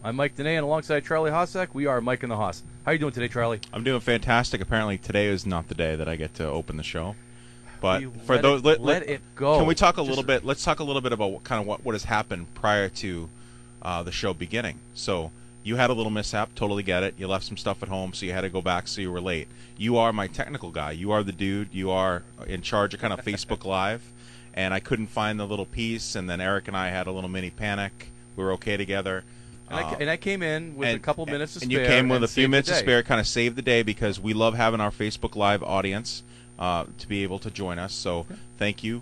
I'm Mike Danais, and alongside Charlie Hossack, we are Mike and the Hoss. How are you doing today, Charlie? I'm doing fantastic. Apparently, today is not the day that I get to open the show. But for let those, let it go. Can we talk a little bit? Let's talk a little bit about what has happened prior to the show beginning. So you had a little mishap. Totally get it. You left some stuff at home, so you had to go back. So you were late. You are my technical guy. You are the dude. You are in charge of kind of Facebook Live. And I couldn't find the little piece. And then Eric and I had a little mini panic. We were okay together. And I came in with a couple minutes to spare. And you came with a few minutes to spare, kind of saved the day, because we love having our Facebook Live audience to be able to join us. So thank you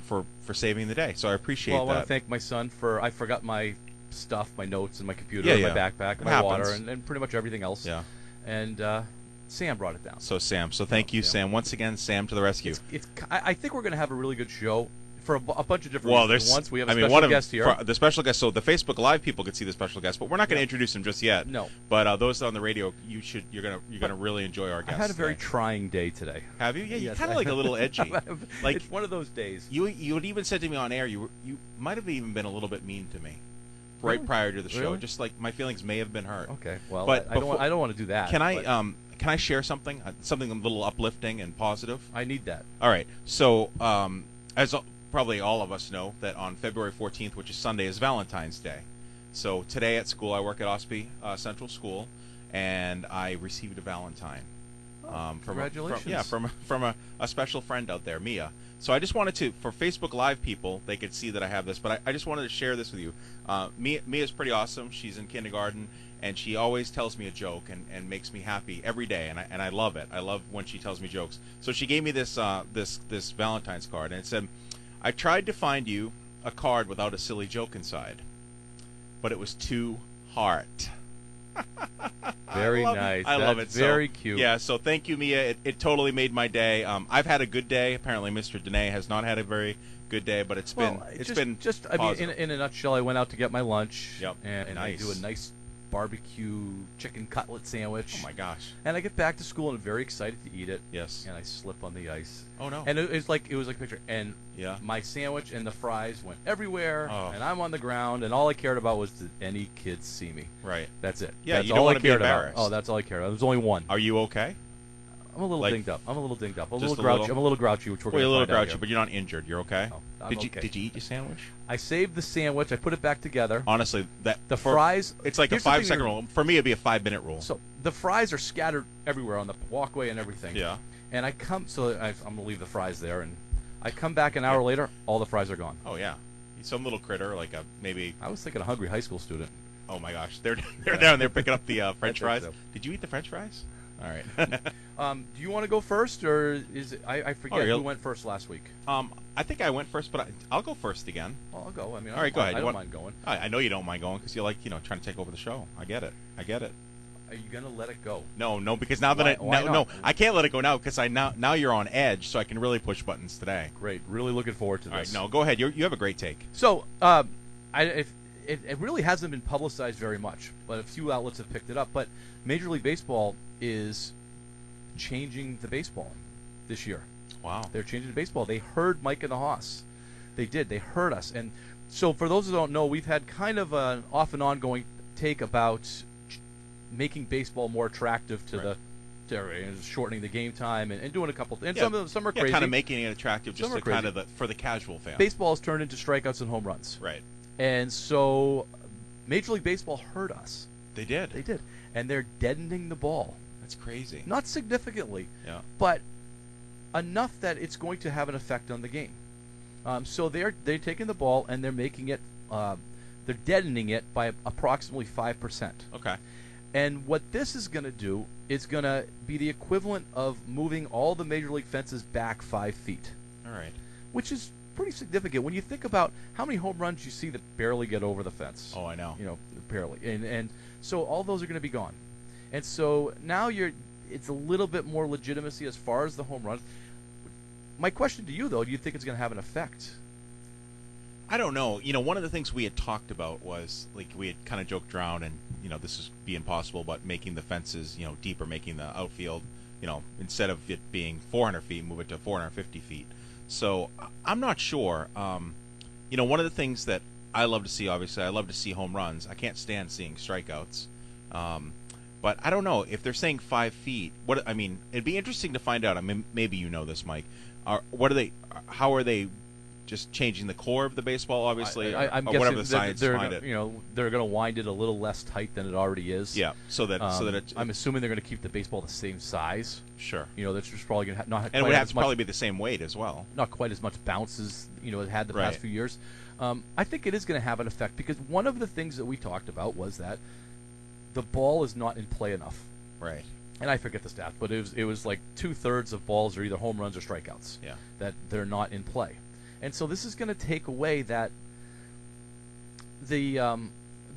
for saving the day. So I appreciate that. Well, I want to thank my son for, I forgot my stuff, my notes, and my computer, and my backpack, and my water, and pretty much everything else. Yeah. And Sam brought it down. So Sam. So thank you, Sam. Once again, Sam to the rescue. I think we're going to have a really good show. For a bunch of different reasons. Once we have a special one guest here. The special guest, so the Facebook Live people could see the special guest, but we're not going to introduce him just yet. No. But those on the radio, you're gonna really enjoy our guest. I had a very trying day today. Have you? Yeah, you're kind of like a little edgy. Like, it's one of those days. You had even said to me on air, you might have even been a little bit mean to me right prior to the show. Really? Just like my feelings may have been hurt. Okay. Well, but I don't want to do that. Can I share something a little uplifting and positive? I need that. All right. So as probably all of us know, that on February 14th, which is Sunday, is Valentine's Day. So today at school, I work at Ospey Central School, and I received a Valentine. Congratulations. From a special friend out there, Mia. So I just wanted to, for Facebook Live people, they could see that I have this, but I just wanted to share this with you. Mia's pretty awesome. She's in kindergarten, and she always tells me a joke and makes me happy every day, and I love it. I love when she tells me jokes. So she gave me this this Valentine's card, and it said, "I tried to find you a card without a silly joke inside, but it was too hard." Very nice. I love it. Very cute. Yeah, so thank you, Mia. It totally made my day. I've had a good day. Apparently, Mr. Danais has not had a very good day, but it's been just I mean, in a nutshell, I went out to get my lunch. Yep. And I do a nice barbecue chicken cutlet sandwich. Oh my gosh! And I get back to school and I'm very excited to eat it. Yes. And I slip on the ice. Oh no! And it was like a picture. And my sandwich and the fries went everywhere. Oh. And I'm on the ground. And all I cared about was did any kids see me? Right. That's it. Yeah. That's you don't want to be embarrassed. embarrassed. Oh, that's all I cared about. There's only one. Are you okay? I'm a little dinged up. I'm a little grouchy. I'm a little grouchy, which we're going to find out. You're a little grouchy, here. but you're not injured. You're okay. No, I'm okay. Did you eat your sandwich? I saved the sandwich. I put it back together. Honestly, the fries. It's like a 5-second rule. For me, it'd be a 5-minute rule. So the fries are scattered everywhere on the walkway and everything. Yeah. And I'm going to leave the fries there, and I come back an hour later. All the fries are gone. Oh yeah. Some little critter, like maybe. I was thinking a hungry high school student. Oh my gosh, they're down there picking up the French fries. So. Did you eat the French fries? All right. Do you want to go first, or is it? I forget who went first last week. I think I went first, but I'll go first again. Well, I'll go. I mean, all right, go ahead. I don't mind going. I know you don't mind going because you like trying to take over the show. I get it. Are you gonna let it go? No, because now that I can't let it go now because now you're on edge, so I can really push buttons today. Great. Really looking forward to this. All right, no, go ahead. You have a great take. So, it really hasn't been publicized very much, but a few outlets have picked it up. But Major League Baseball is changing the baseball this year. Wow. They're changing the baseball. They heard Mike and the Hoss. They did. They heard us. And so for those who don't know, we've had kind of an off and ongoing take about making baseball more attractive to shortening the game time and doing a couple things. And some are crazy. Kind of making it attractive just to kind of for the casual fan. Baseball has turned into strikeouts and home runs. Right. And so Major League Baseball heard us. They did. They did. And they're deadening the ball. That's crazy. Not significantly, but enough that it's going to have an effect on the game. So they're taking the ball and they're making it, they're deadening it by approximately 5%. Okay. And what this is going to do is going to be the equivalent of moving all the Major League fences back 5 feet. All right. Which is pretty significant when you think about how many home runs you see that barely get over the fence. Oh, I know. Barely. And so all those are going to be gone. And so now it's a little bit more legitimacy as far as the home run. My question to you, though, do you think it's going to have an effect? I don't know. One of the things we had talked about was, like, we had kind of joked around, and, this is being possible, but making the fences, deeper, making the outfield, instead of it being 400 feet, move it to 450 feet. So I'm not sure. One of the things that I love to see, obviously, I love to see home runs. I can't stand seeing strikeouts. But I don't know if they're saying 5 feet. What I mean, it'd be interesting to find out. I mean, maybe you know this, Mike. How are they just changing the core of the baseball? Obviously, I'm or guessing whatever the science behind it. They're going to wind it a little less tight than it already is. Yeah, so that I'm assuming they're going to keep the baseball the same size. Sure. That's just probably going to not. And it would have to probably be the same weight as well. Not quite as much bounce as it had the past few years. I think it is going to have an effect because one of the things that we talked about was that the ball is not in play enough. Right. And I forget the stats, but it was like 2/3 of balls are either home runs or strikeouts. Yeah. That they're not in play, and so this is going to take away that the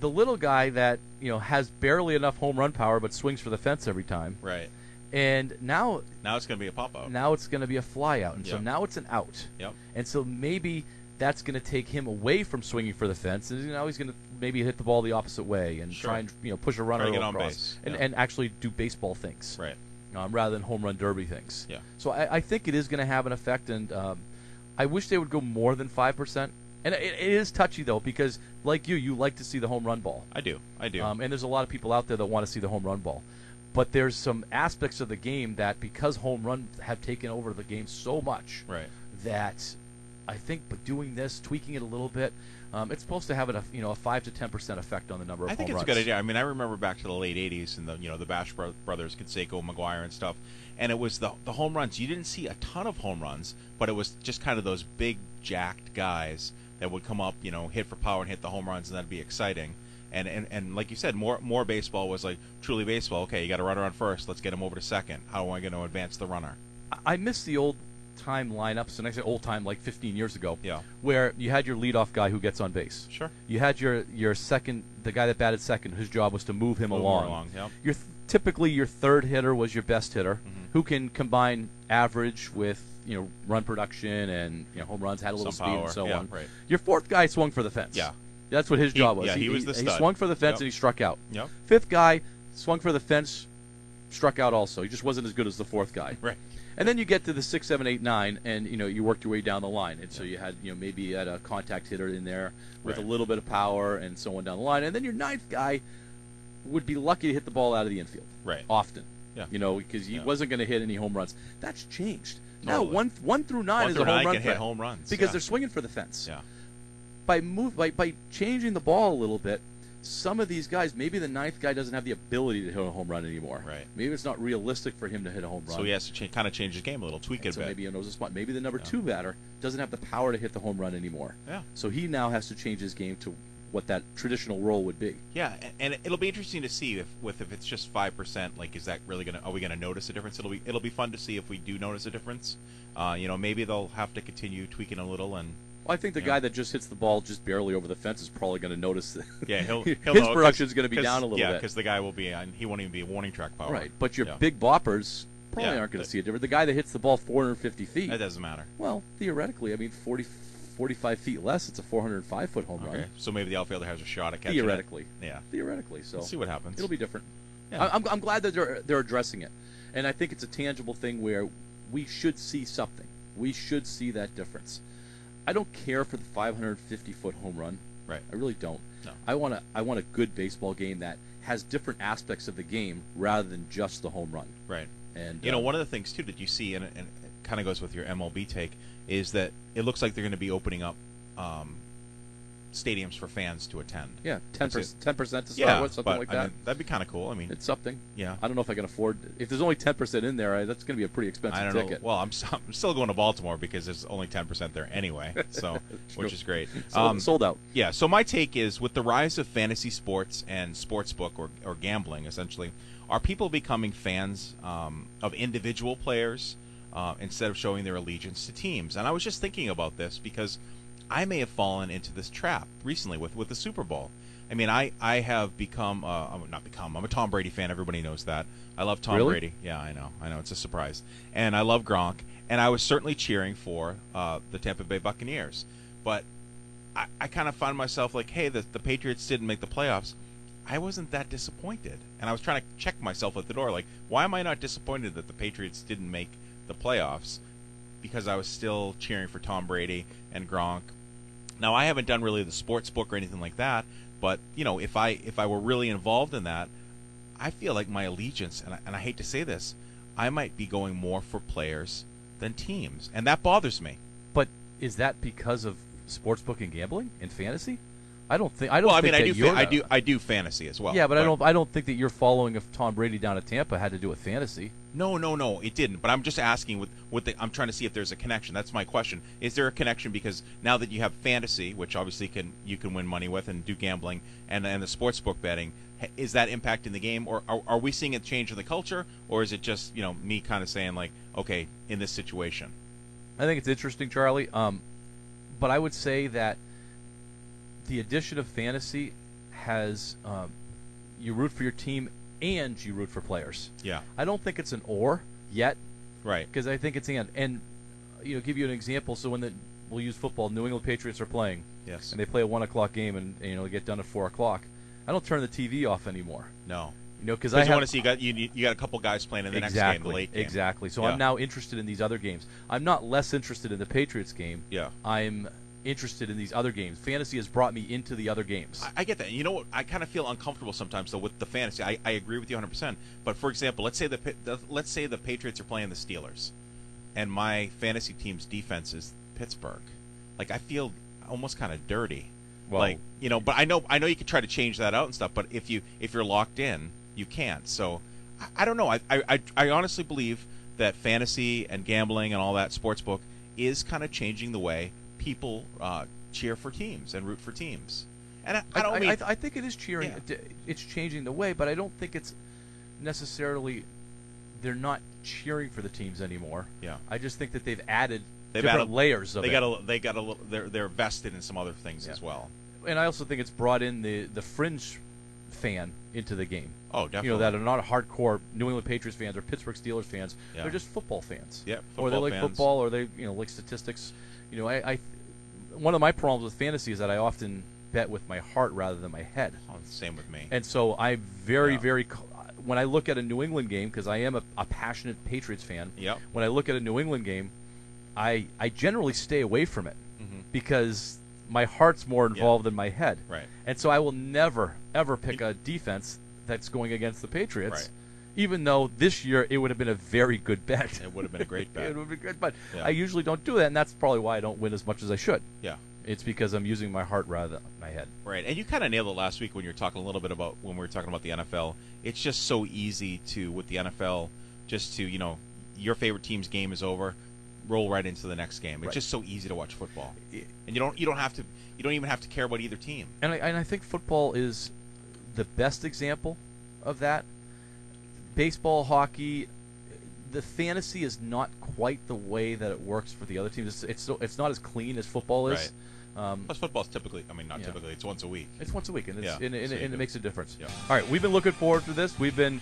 little guy that has barely enough home run power but swings for the fence every time. Right. And now it's going to be a pop out. Now it's going to be a fly out, and so Yep. now it's an out. Yep. And so maybe that's going to take him away from swinging for the fence, and now he's going to maybe hit the ball the opposite way and Sure. try and push a runner Try to get across on base. Yeah. and actually do baseball things, Right. rather than home run derby things. Yeah. So I think it is going to have an effect, and I wish they would go more than 5%. And it is touchy though, because like you like to see the home run ball. I do. And there's a lot of people out there that want to see the home run ball. But there's some aspects of the game that, because home runs have taken over the game so much, Right. that I think by doing this, tweaking it a little bit, it's supposed to have a 5 to 10% effect on the number of I think home it's runs. a good idea. I mean, I remember back to the late '80s and the Bash brothers, Canseco, McGuire, and stuff, and it was the home runs. You didn't see a ton of home runs, but it was just kind of those big jacked guys that would come up, hit for power and hit the home runs, and that'd be exciting. And like you said, more baseball was like truly baseball. Okay, you got a runner on first. Let's get him over to second. How am I going to advance the runner? I miss the old time lineups, and I say old time like 15 years ago, Yeah. where you had your leadoff guy who gets on base. Sure. You had your second, the guy that batted second, whose job was to move him Move along. Yep. Typically your third hitter was your best hitter, who can combine average with run production and home runs, had a little Some speed power. and so Yeah, on. right. Your fourth guy swung for the fence. Yeah. That's what his job was. Yeah, he was the He stud. swung for the fence Yep. and he struck out. Yep. Fifth guy swung for the fence, struck out also. He just wasn't as good as the fourth guy. Right. And then you get to the 6, 7, 8, 9, and you worked your way down the line. And so you had maybe you had a contact hitter in there with Right. a little bit of power and so on down the line. And then your ninth guy would be lucky to hit the ball out of the infield. Right. Often. Yeah. Because he wasn't going to hit any home runs. That's changed. Now Totally. 1 through 9 is a home run can hit threat home runs because yeah. they're swinging for the fence. Yeah. By changing the ball a little bit, some of these guys, maybe the ninth guy doesn't have the ability to hit a home run anymore. Right. Maybe it's not realistic for him to hit a home run. So he has to kind of change his game a little, tweak it a So bit. maybe he knows a spot. Maybe the number 2 batter doesn't have the power to hit the home run anymore. Yeah. So he now has to change his game to what that traditional role would be. Yeah, and it'll be interesting to see if it's just 5%. Like, is that really are we gonna notice a difference? It'll be fun to see if we do notice a difference. Maybe they'll have to continue tweaking a little and. Well, I think the guy that just hits the ball just barely over the fence is probably going to notice that. Yeah, he'll his know, production is going to be down a little bit. Yeah, bit. because the guy will be on. He won't even be a warning track power. Right, but your big boppers probably Yeah, aren't going to see a difference. The guy that hits the ball 450 feet. That doesn't matter. Well, theoretically, I mean, 45 feet less, it's a 405-foot home run. Okay, so maybe the outfielder has a shot at catching Theoretically. it. Yeah. Theoretically, so We'll see what happens. It'll be different. Yeah. I'm glad that they're addressing it, and I think it's a tangible thing where we should see something. We should see that difference. I don't care for the 550-foot home run. Right. I really don't. No. I want a good baseball game that has different aspects of the game rather than just the home run. Right. And one of the things too that you see, and it kind of goes with your MLB take, is that it looks like they're going to be opening up stadiums for fans to attend. Yeah, 10% to start Yeah, with, something but, like I that. mean, that'd be kind of cool. I mean, It's something. yeah. I don't know if I can afford. If there's only 10% in there, that's going to be a pretty expensive I don't ticket. know. Well, I'm still going to Baltimore because there's only 10% there anyway, so which is great. Sold out. Yeah. So my take is, with the rise of fantasy sports and sportsbook or gambling, essentially, are people becoming fans of individual players instead of showing their allegiance to teams? And I was just thinking about this because I may have fallen into this trap recently with the Super Bowl. I mean, I have become I'm a Tom Brady fan. Everybody knows that. I love Tom Brady. Yeah, I know. It's a surprise. And I love Gronk. And I was certainly cheering for the Tampa Bay Buccaneers. But I kind of found myself like, hey, the Patriots didn't make the playoffs. I wasn't that disappointed. And I was trying to check myself at the door. Like, why am I not disappointed that the Patriots didn't make the playoffs? Because I was still cheering for Tom Brady and Gronk. Now, I haven't done really the sports book or anything like that, but if I were really involved in that, I feel like my allegiance, and I hate to say this, I might be going more for players than teams, and that bothers me. But is that because of sportsbook and gambling and fantasy? I don't think. Well, I mean, I do fantasy as well. Yeah, but I don't think that your following of Tom Brady down at Tampa had to do with fantasy. No, it didn't. But I'm just asking I'm trying to see if there's a connection. That's my question. Is there a connection? Because now that you have fantasy, which obviously you can win money with and do gambling, and the sportsbook betting, is that impacting the game, or are we seeing a change in the culture, or is it just me kind of saying like, okay, in this situation? I think it's interesting, Charlie. But I would say that the addition of fantasy has you root for your team and you root for players. Yeah. I don't think it's an or yet. Right. Because I think it's and. And give you an example. So we'll use football. New England Patriots are playing. Yes. And they play a 1:00 game, and they get done at 4:00. I don't turn the TV off anymore. No. Because I want to see you got a couple guys playing in the next game, the late game. Exactly. So I'm now interested in these other games. I'm not less interested in the Patriots game. Yeah. I'm interested in these other games. Fantasy has brought me into the other games. I get that. You know what? I kind of feel uncomfortable sometimes though with the fantasy. I agree with you 100%. But for example, let's say the Patriots are playing the Steelers, and my fantasy team's defense is Pittsburgh. Like I feel almost kind of dirty. Well, like but I know you can try to change that out and stuff. But if you're locked in, you can't. So I don't know. I honestly believe that fantasy and gambling and all that sportsbook is kind of changing the way people cheer for teams and root for teams. And I think it is cheering. Yeah. It's changing the way, but I don't think it's necessarily they're not cheering for the teams anymore. Yeah. I just think that they've added different layers of it. They got a little. They're vested in some other things as well. And I also think it's brought in the fringe fan into the game. Oh, definitely. That are not hardcore New England Patriots fans or Pittsburgh Steelers fans. Yeah. They're just football fans. Yeah, or they like football, or they like statistics. I one of my problems with fantasy is that I often bet with my heart rather than my head. Oh, same with me. And so I very when I look at a New England game, because I am a passionate Patriots fan. Yep. When I look at a New England game, I generally stay away from it because my heart's more involved than my head. Right. And so I will never ever pick a defense that's going against the Patriots. Right. Even though this year it would have been a very good bet. It would have been a great bet. It would have been good, but I usually don't do that, and that's probably why I don't win as much as I should. Yeah. It's because I'm using my heart rather than my head. Right, and you kind of nailed it last week when you were talking a little bit about when we were talking about the NFL. It's just so easy with the NFL, just to your favorite team's game is over, roll right into the next game. It's just so easy to watch football, and you don't even have to care about either team. And I think football is the best example of that. Baseball, hockey, the fantasy is not quite the way that it works for the other teams. It's not as clean as football is. Right. Plus, football's typically, typically, it's once a week. It's once a week, and it makes a difference. Yeah. All right, we've been looking forward to this. We've been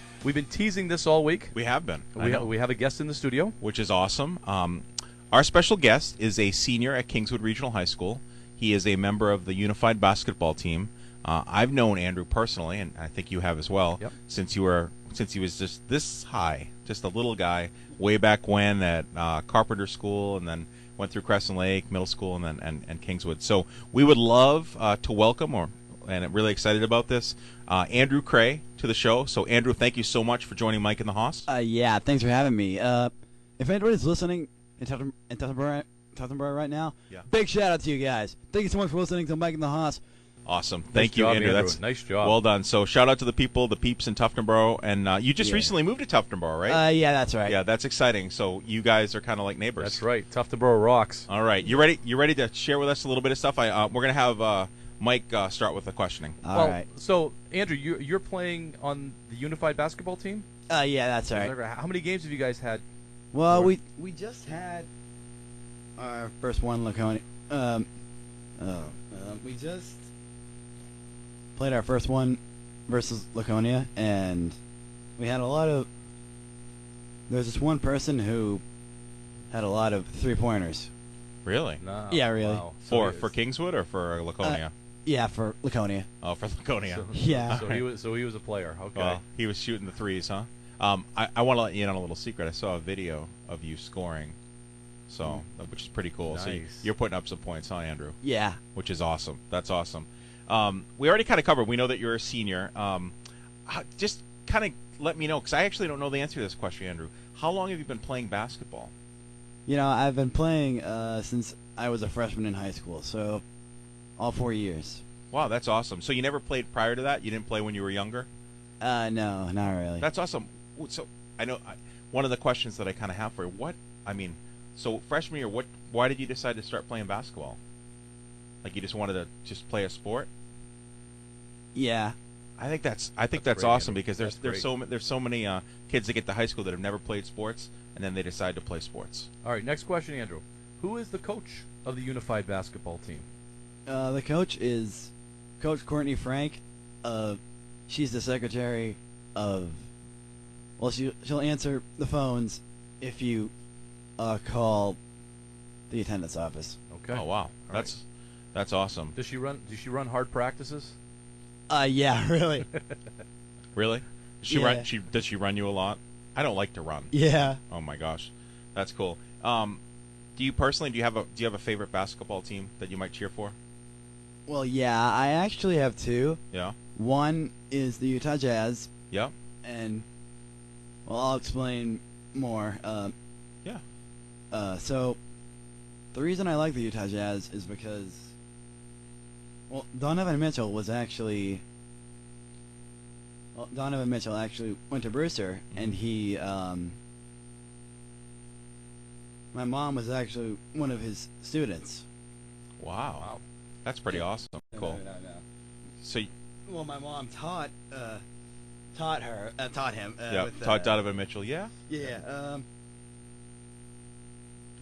teasing this all week. We have been. We have a guest in the studio, which is awesome. Our special guest is a senior at Kingswood Regional High School. He is a member of the Unified Basketball team. I've known Andrew personally, and I think you have as well, since he was just this high, just a little guy, way back when at Carpenter School, and then went through Crescent Lake Middle School, and then and Kingswood. So we would love to welcome, and I'm really excited about this, Andrew Cray to the show. So Andrew, thank you so much for joining Mike and the Hoss. Yeah, thanks for having me. If anybody's listening in Tuftonboro right now, big shout out to you guys. Thank you so much for listening to Mike and the Hoss. Awesome. Thank you, Andrew. That's nice job. Well done. So shout out to the peeps in Tuftonboro. And you just recently moved to Tuftonboro, right? Yeah, that's right. Yeah, that's exciting. So you guys are kind of like neighbors. That's right. Tuftonboro rocks. All right. You ready to share with us a little bit of stuff? We're going to have Mike start with the questioning. All right. So, Andrew, you're playing on the Unified Basketball team? Yeah, that's right. How many games have you guys had? Well, we just had our first one, Laconia. We just played our first one versus Laconia, and we had a lot of. There's this one person who had a lot of 3-pointers. Really? No. Yeah, really. Wow. For Kingswood or for Laconia? Yeah, for Laconia. Oh, for Laconia. Yeah. So he was a player. Okay. Well, he was shooting the threes, huh? I want to let you in on a little secret. I saw a video of you scoring So, which is pretty cool. Nice. So you're putting up some points, huh, Andrew? Yeah. Which is awesome. That's awesome. We already kind of covered. We know that you're a senior. Just kind of let me know, because I actually don't know the answer to this question, Andrew. How long have you been playing basketball? You know, I've been playing since I was a freshman in high school, so all 4 years. Wow, that's awesome. So you never played prior to that? You didn't play when you were younger? No, not really. That's awesome. So I know one of the questions that I kind of have for you, so freshman year, why did you decide to start playing basketball? Like, you just wanted to just play a sport? Yeah. I think that's great, awesome, Andy. because there's so many kids that get to high school that have never played sports, and then they decide to play sports. All right, next question, Andrew. Who is the coach of the unified basketball team? The coach is Coach Courtney Frank. She's the secretary of. Well, she'll answer the phones if you call the attendance office. Okay. Oh wow, that's awesome. Does she run hard practices? Yeah, really. Really? Yeah. Does she run you a lot? I don't like to run. Yeah. Oh my gosh, that's cool. Do you personally do you have a favorite basketball team that you might cheer for? Well, yeah, I actually have two. Yeah. One is the Utah Jazz, Yeah. and well, I'll explain more. Yeah. So the reason I like the Utah Jazz is because, well, Donovan Mitchell actually went to Brewster, and he, my mom was actually one of his students. Wow. That's pretty awesome. Cool. No. So. Well, my mom taught him. Yeah. With, Taught Donovan Mitchell. Yeah. Yeah.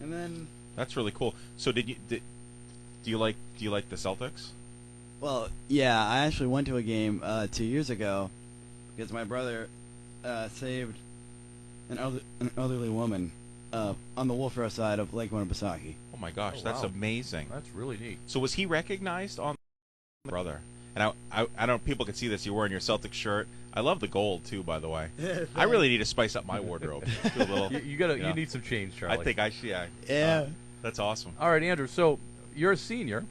And then. That's really cool. So do you like the Celtics? Well, yeah, I actually went to a game 2 years ago because my brother saved an elderly woman on the Wolfeboro side of Lake Winnipesaukee. Oh my gosh, Oh, that's wow. amazing. That's really neat. So was he recognized on brother? And I don't know if people can see this. You're wearing your Celtics shirt. I love the gold too, by the way. I really need to spice up my wardrobe. Do a little, You need some change, Charlie. I think I should. Yeah. That's awesome. All right, Andrew. So you're a senior.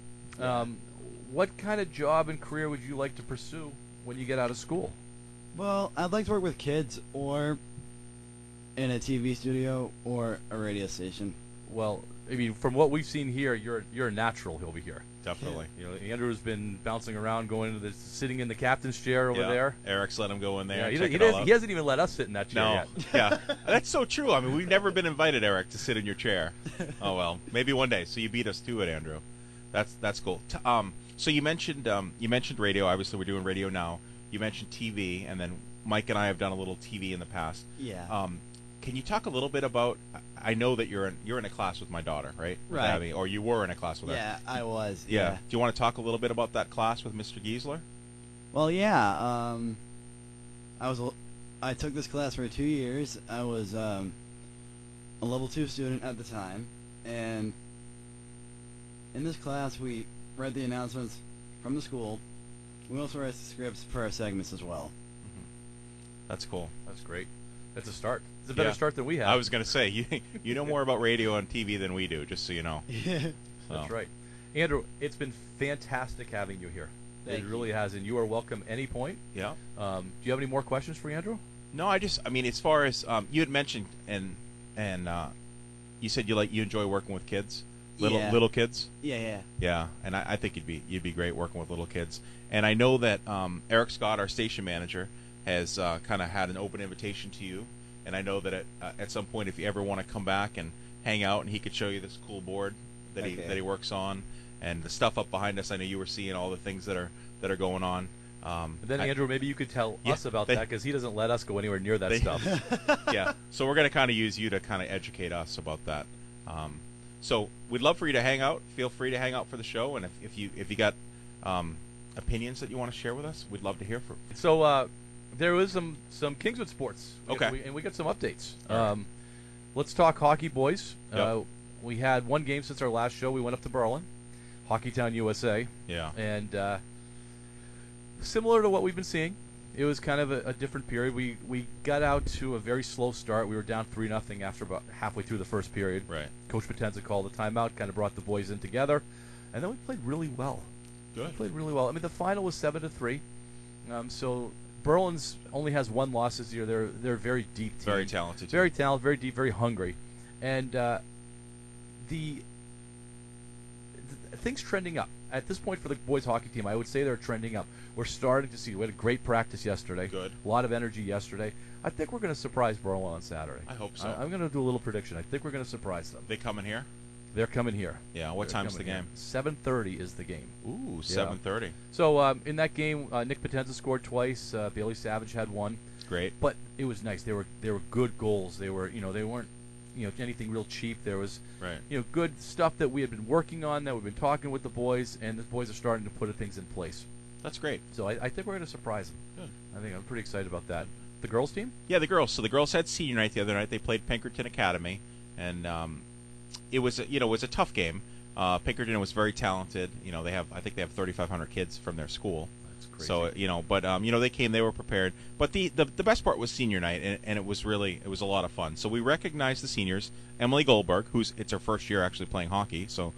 What kind of job and career would you like to pursue when you get out of school? Well, I'd like to work with kids or in a TV studio or a radio station. Well, I mean, from what we've seen here, you're a natural over here. Definitely. You know, Andrew's been bouncing around, sitting in the captain's chair over there. Eric's let him go in there. Yeah, and he, check he, it all does, out. he hasn't even let us sit in that chair No. yet. Yeah. That's so true. I mean, we've never been invited, Eric, to sit in your chair. Oh well, maybe one day. So you beat us to it, Andrew. That's cool. So you mentioned radio. Obviously, we're doing radio now. You mentioned TV, and then Mike and I have done a little TV in the past. Yeah. Can you talk a little bit about? I know that you're in a class with my daughter, right? With Right. Abby, or you were in a class with her. Yeah, I was. Yeah. Do you want to talk a little bit about that class with Mr. Giesler? Well, yeah. I took this class for 2 years. I was a level 2 student at the time, and in this class we read the announcements from the school. We also read the scripts for our segments as well. That's cool. That's great. That's a start. It's a better start than we have. I was going to say you know more about radio and TV than we do, just so you know. Yeah. That's right. Andrew, it's been fantastic having you here. Thank It really has, and you are welcome any point. Yeah. Do you have any more questions for Andrew? No, I mean, as far as you had mentioned, and you said you enjoy working with kids, little kids. Yeah. Yeah, and I think you'd be great working with little kids. And I know that Eric Scott, our station manager, has kind of had an open invitation to you. And I know that at some point, if you ever want to come back and hang out, and he could show you this cool board that he works on, and the stuff up behind us. I know you were seeing all the things that are going on. And then Andrew, maybe you could tell us about that, because he doesn't let us go anywhere near that stuff. Yeah, so we're going to kind of use you to kind of educate us about that. So we'd love for you to hang out. Feel free to hang out for the show, and if you got opinions that you want to share with us, we'd love to hear from you. So there was some Kingswood sports. Okay. And we got some updates. All right. Let's talk hockey, boys. Yep. We had one game since our last show. We went up to Berlin, Hockeytown, USA. Yeah. And similar to what we've been seeing, It was kind of a different period. We got out to a very slow start. We were down 3-0 after about halfway through the first period. Right. Coach Potenza called a timeout, kind of brought the boys in together, and then we played really well. Good. We played really well. I mean, the final was 7-3. So Berlin's only has one loss this year. They're a very deep team. Very talented. Very talented, very deep, very hungry, and things trending up. At this point for the boys hockey team, I would say they're trending up. We're starting to see. We had a great practice yesterday. Good. A lot of energy yesterday. I think we're going to surprise Berlin on Saturday. I hope so. I'm going to do a little prediction. I think we're going to surprise them. They coming here? They're coming here. Yeah. What time's the game? 7:30 is the game. Ooh, 7:30. So in that game, Nick Potenza scored twice. Bailey Savage had one. Great. But it was nice. They were good goals. They were they weren't anything real cheap. There was good stuff that we had been working on, that we've been talking with the boys, and the boys are starting to put things in place. That's great. So I think we're going to surprise them. Good. I'm pretty excited about that. The girls team? Yeah, the girls. So the girls had senior night the other night. They played Pinkerton Academy, and it was it was a tough game. Pinkerton was very talented. I think they have 3,500 kids from their school. That's crazy. So but they came, they were prepared. But the best part was senior night, and it was a lot of fun. So we recognized the seniors. Emily Goldberg, it's her first year actually playing hockey. So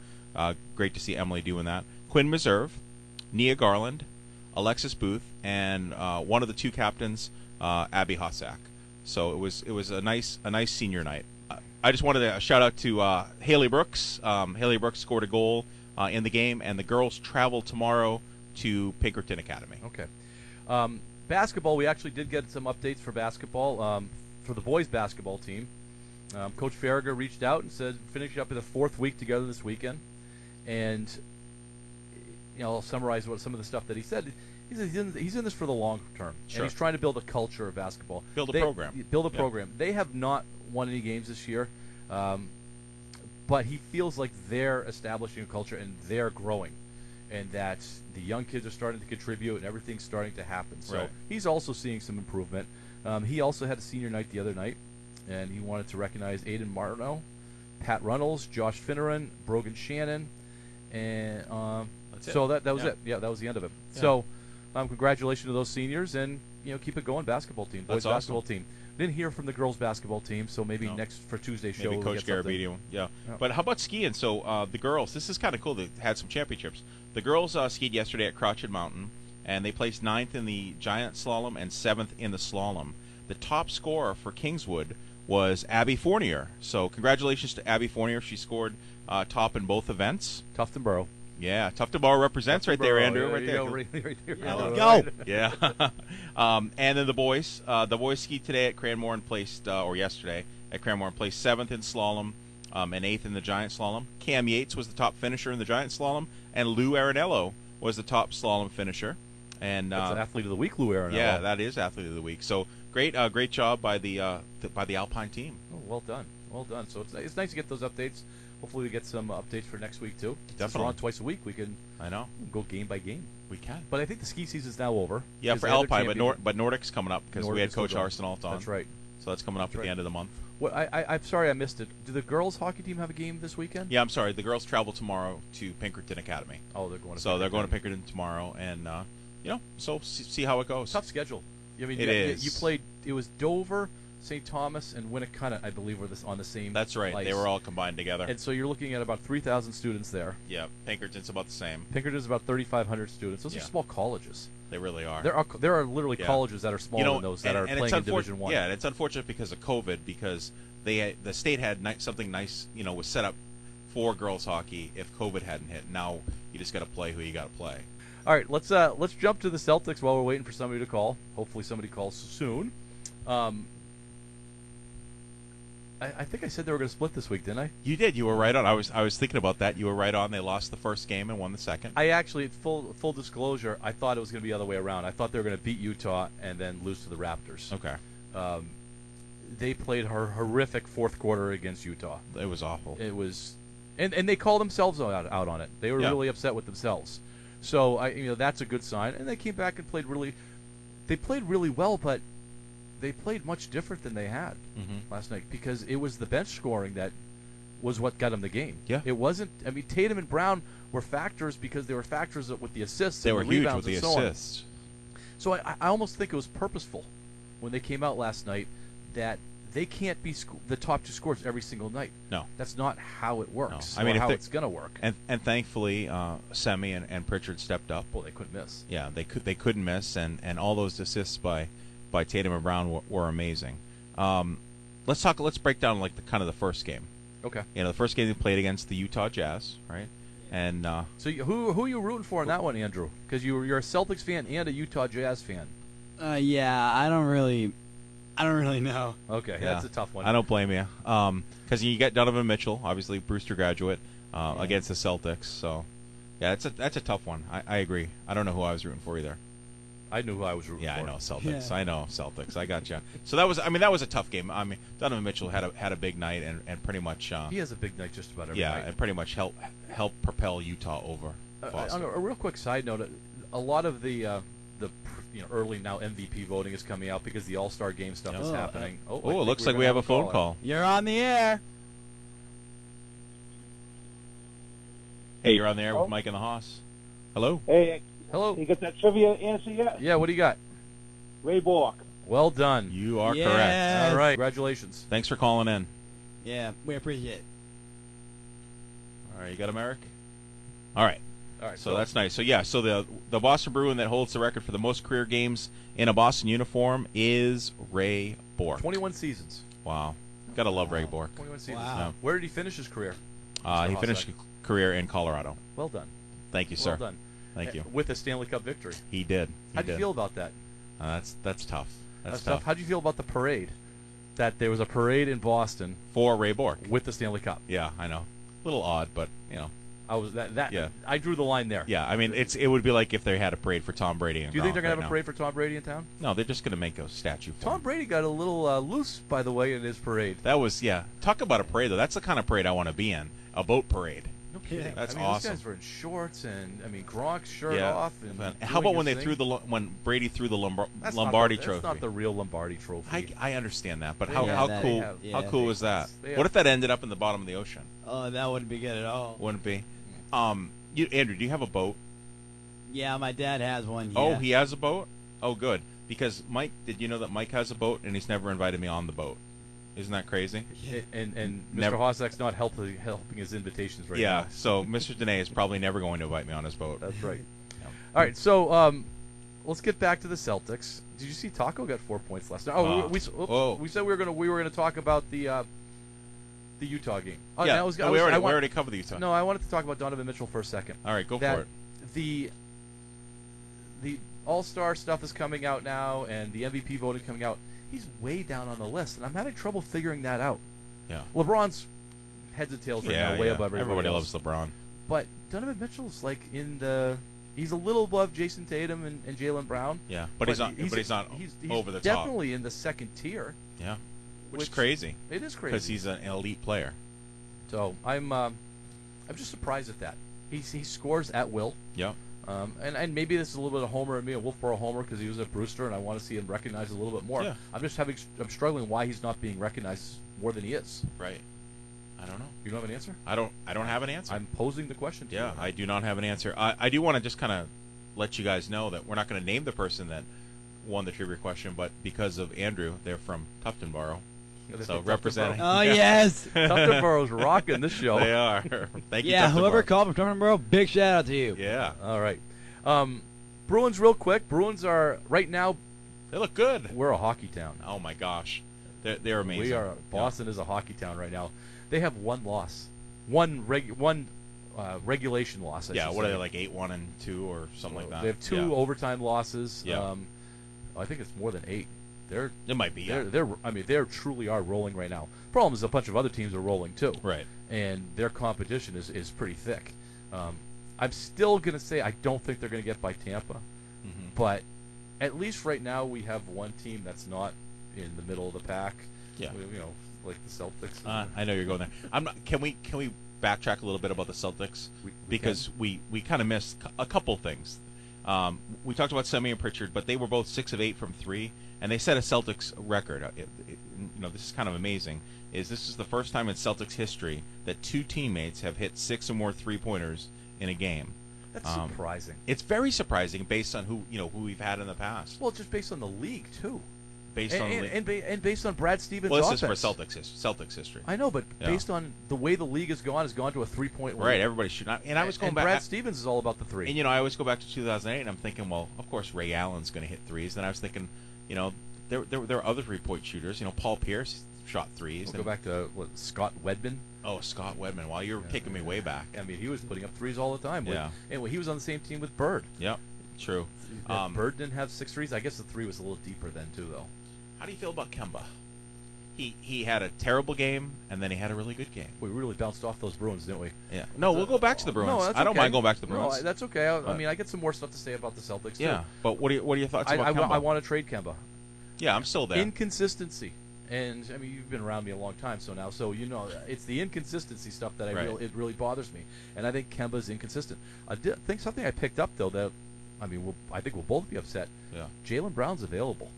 great to see Emily doing that. Quinn Meserve, Nia Garland, Alexis Booth, and one of the two captains, Abby Hossack. So it was a nice senior night. I just wanted to shout out to Haley Brooks. Haley Brooks scored a goal in the game, and the girls travel tomorrow to Pinkerton Academy. Okay. Basketball, we actually did get some updates for basketball for the boys basketball team. Coach Farragher reached out and said, finishing up in the fourth week together this weekend. And I'll summarize some of the stuff that he said. He said he's in this for the long term. Sure. And he's trying to build a culture of basketball. Build a program. Build a program. They have not won any games this year, but he feels like they're establishing a culture and they're growing, and that the young kids are starting to contribute and everything's starting to happen. So he's also seeing some improvement. He also had a senior night the other night, and he wanted to recognize Aiden Martineau, Pat Runnels, Josh Finneran, Brogan Shannon, and so that was it. Yeah, that was the end of it. Yeah. So congratulations to those seniors, and keep it going, basketball team, boys basketball team. Didn't hear from the girls basketball team, so maybe next for Tuesday's show. Maybe Coach Garabedian. Yeah. But how about skiing? So the girls, this is kind of cool. They had some championships. The girls skied yesterday at Crotched Mountain, and they placed 9th in the giant slalom and 7th in the slalom. The top scorer for Kingswood was Abby Fournier. So congratulations to Abby Fournier. She scored top in both events. Tufton Borough. Yeah, Tufton Borough represents right there, Andrew. Right there. Right there. Go. Yeah. And then the boys skied today at Cranmore and placed, or yesterday at Cranmore and placed 7th in slalom and 8th in the giant slalom. Cam Yates was the top finisher in the giant slalom, and Lou Arenello was the top slalom finisher. And that's Athlete of the Week, Lou Arenello. Yeah, that is Athlete of the Week. So great job by the Alpine team. Oh, well done. So it's nice to get those updates. Hopefully we get some updates for next week too. Definitely. We're on twice a week. We can. I know. Go game by game. We can. But I think the ski season's now over. Yeah, for Alpine, but Nordic's coming up because we had Coach Arsenault on. That's right. So that's coming up at the end of the month. Well, I'm sorry I missed it. Do the girls hockey team have a game this weekend? Yeah, I'm sorry. The girls travel tomorrow to Pinkerton Academy. Oh, they're going to. So they're going to Pinkerton tomorrow, and so see how it goes. Tough schedule. I mean, it is. You played. It was Dover, St. Thomas, and Winnicott, I believe, were on the same. That's right. Ice. They were all combined together. And so you're looking at about 3,000 students there. Yeah, Pinkerton's about the same. Pinkerton's about 3,500 students. Those are small colleges. They really are. There are literally colleges that are smaller than those that are playing in Division One. Yeah, and it's unfortunate because of COVID, because the state had something nice, was set up for girls hockey. If COVID hadn't hit, now you just got to play who you got to play. All right, let's jump to the Celtics while we're waiting for somebody to call. Hopefully somebody calls soon. I think I said they were going to split this week, didn't I? You did. You were right on. I was thinking about that. You were right on. They lost the first game and won the second. I actually, full disclosure, I thought it was going to be the other way around. I thought they were going to beat Utah and then lose to the Raptors. Okay. They played horrific fourth quarter against Utah. It was awful. It was, and they called themselves out on it. They were really upset with themselves. So that's a good sign. And they came back and played really well, but they played much different than they had last night, because it was the bench scoring that was what got them the game. Yeah. It wasn't. I mean, Tatum and Brown were factors because they were factors with the assists. They and were the huge rebounds with the and so assists. So I almost think it was purposeful when they came out last night that they can't be the top 2 scorers every single night. No. That's not how it works. No. I mean, how it's going to work. And thankfully, Semi and Pritchard stepped up. Well, they couldn't miss. Yeah, they couldn't miss, and all those assists by Tatum and Brown were amazing. Let's break down like the first game. Okay. The first game they played against the Utah Jazz, right? And so who are you rooting for in that one, Andrew? Because you're a Celtics fan and a Utah Jazz fan. Yeah, I don't really know. Okay, yeah, that's a tough one. I don't blame you. Because you get Donovan Mitchell, obviously Brewster graduate, against the Celtics. So, yeah, that's a tough one. I agree. I don't know who I was rooting for either. I knew who I was rooting for. Yeah, I know Celtics. Yeah. I know Celtics. I got you. So that was a tough game. I mean, Donovan Mitchell had a big night and pretty much. He has a big night just about every night. Yeah, and pretty much helped propel Utah over. On a real quick side note, a lot of the early now MVP voting is coming out because the All-Star Game stuff is happening. It looks like we have a phone call. You're on the air. Hey, you're on the air with Mike and the Hoss. Hello. Hey, Hello. you got that trivia answer yet? Yeah, what do you got? Ray Bork. Well done. You are Yes. correct. All right, congratulations. Thanks for calling in. Yeah, we appreciate it. All right, you got him, Eric? All right. All right, So that's nice. So yeah, so the Boston Bruin that holds the record for the most career games in a Boston uniform is Ray Bork. 21 seasons. Wow. Gotta love Ray Bork. 21 seasons. Wow. Yeah. Where did he finish his career? He finished his career in Colorado. Well done. Thank you, sir. Well done. Thank you. With a Stanley Cup victory. He did. How do you feel about that? That's tough. That's tough. tough. How do you feel about the parade? That there was a parade in Boston For Ray Bork. with the Stanley Cup. Yeah, I know. A little odd, but I was that. Yeah. I drew the line there. Yeah, I mean it would be like if they had a parade for Tom Brady. Do you think they're gonna have a parade for Tom Brady in town? No, they're just gonna make a statue for Tom him. Brady got a little loose, by the way, in his parade. That was Talk about a parade though. That's the kind of parade I want to be in. A boat parade. No kidding. That's I mean, awesome. Those guys were in shorts and Gronk's shirt Yeah. off. And How about when doing they his thing? when Brady threw the That's Lombardi not trophy? That's not the real Lombardi trophy. I understand that, but They how have that. cool They have- how yeah, cool they- was that? they What have- if that ended up in the bottom of the ocean? Oh, that wouldn't be good at all. Wouldn't it be? Andrew, do you have a boat? Yeah, my dad has one. Oh, yeah. he has a boat? Oh, good. Because Mike, did you know that Mike has a boat and he's never invited me on the boat? Isn't that crazy? And Mr. Never- Hossack's not helping his invitations right now. So Mr. Danais is probably never going to invite me on his boat. That's right. All right, so let's get back to the Celtics. Did you see Taco got 4 points last night? Oh, we said we were gonna talk about the Utah game. Oh, Yeah, that was, we already covered the Utah. No, I wanted to talk about Donovan Mitchell for a second. All right, go That for it. The All-Star stuff is coming out now, and the MVP voting coming out. He's way down on the list, and I'm having trouble figuring that out. Yeah. LeBron's heads and tails right now, way above everybody else. loves LeBron. But Donovan Mitchell's like he's a little above Jason Tatum and Jaylen Brown. Yeah, but he's not over the top. Definitely in the second tier. Yeah, which is crazy. It is crazy because he's an elite player. So I'm just surprised at that. He scores at will. Yeah. And maybe this is a little bit of homer in me, a Wolfeboro homer, because he was at Brewster, and I want to see him recognized a little bit more. Yeah. I'm struggling why he's not being recognized more than he is. Right. I don't know. You don't have an answer? I don't have an answer. I'm posing the question to you. Yeah, I do not have an answer. I do want to just kind of let you guys know that we're not going to name the person that won the trivia question, but because of Andrew, they're from Tuftonboro. So representing. Oh, yes. Tuftonboro's rocking this show. They are. Thank you, Yeah, Tuftonboro. whoever called from Tuftonboro, big shout out to you. Yeah. All right. Bruins real quick. Bruins are, right now, They look good. we're a hockey town. Oh, my gosh. They're amazing. We are. Boston is a hockey town right now. They have one loss. One regulation loss, I Yeah, should what are say. they, like 8-1-2 or something like that? They have two overtime losses. Yeah. I think it's more than 8. It might be, yeah. They truly are rolling right now. Problem is a bunch of other teams are rolling too. Right. And their competition is pretty thick. I'm still going to say I don't think they're going to get by Tampa. Mm-hmm. But at least right now we have one team that's not in the middle of the pack. Yeah. Like the Celtics. I know you're going there. I'm not. Can we backtrack a little bit about the Celtics? Because we kind of missed a couple things. We talked about Semi and Pritchard, but they were both 6 of 8 from 3, and they set a Celtics record. This is kind of amazing. This is the first time in Celtics history that two teammates have hit 6 or more 3-pointers in a game. That's surprising. It's very surprising based on who we've had in the past. Well, just based on the league too. Based on the league. And based on Brad Stevens' Well, offense. this is for Celtics history. I know, but based on the way the league has gone to a 3-point lead. Right, everybody should not. And I was going back. Brad Stevens is all about the three. And I always go back to 2008, and I'm thinking, well, of course Ray Allen's going to hit threes. Then I was thinking, there are other 3-point shooters. Paul Pierce shot threes. We'll go back to Scott Wedman. Oh, Scott Wedman. Wow, you're taking me way back. I mean, he was putting up threes all the time. And he was on the same team with Bird. Yep, true. Bird didn't have 6 threes. I guess the 3 was a little deeper then too, though. How do you feel about Kemba? He had a terrible game, and then he had a really good game. We really bounced off those Bruins, didn't we? Yeah. No, we'll go back to the Bruins. No, that's I don't okay. mind going back to the Bruins. No, that's okay. I mean, I get some more stuff to say about the Celtics, too. Yeah, but what are your thoughts about Kemba? I want to trade Kemba. Yeah, I'm still there. Inconsistency. And, I mean, you've been around me a long time, so it's the inconsistency stuff that it really bothers me. And I think Kemba's inconsistent. I think something I picked up, though, that, I mean, I think we'll both be upset. Yeah. Jaylen Brown's available.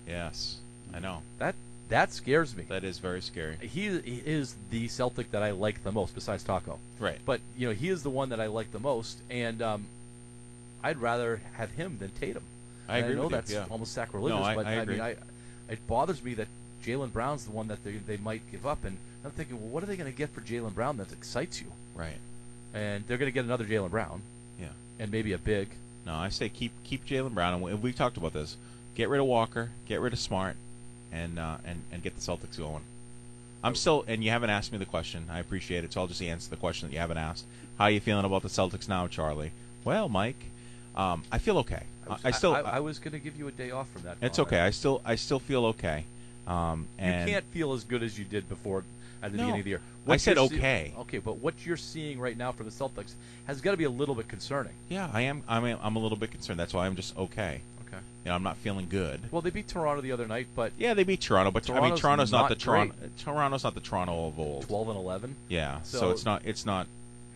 Yes, I know. That scares me. That is very scary. He is the Celtic that I like the most, besides Taco. Right. But, he is the one that I like the most, and I'd rather have him than Tatum. I agree know with you, that's yeah. almost sacrilegious, No, but I agree. mean, it bothers me that Jaylen Brown's the one that they might give up, and I'm thinking, well, what are they going to get for Jaylen Brown that excites you? Right. And they're going to get another Jaylen Brown. Yeah. And maybe a big. No, I say keep Jaylen Brown, and we talked about this. Get rid of Walker, get rid of Smart, and get the Celtics going. I'm still, and you haven't asked me the question. I appreciate it, so I'll just answer the question that you haven't asked. How are you feeling about the Celtics now, Charlie? Well, Mike, I feel okay. I was going to give you a day off from that. It's okay. I still feel okay. And you can't feel as good as you did before at the beginning of the year. I said okay. Okay, but what you're seeing right now for the Celtics has got to be a little bit concerning. Yeah, I am. I'm a little bit concerned. That's why I'm just okay. Okay. I'm not feeling good. Well, they beat Toronto the other night, but yeah, they beat Toronto, but Toronto's not the Toronto. great. Toronto's not the Toronto of old. 12-11. Yeah, so it's not.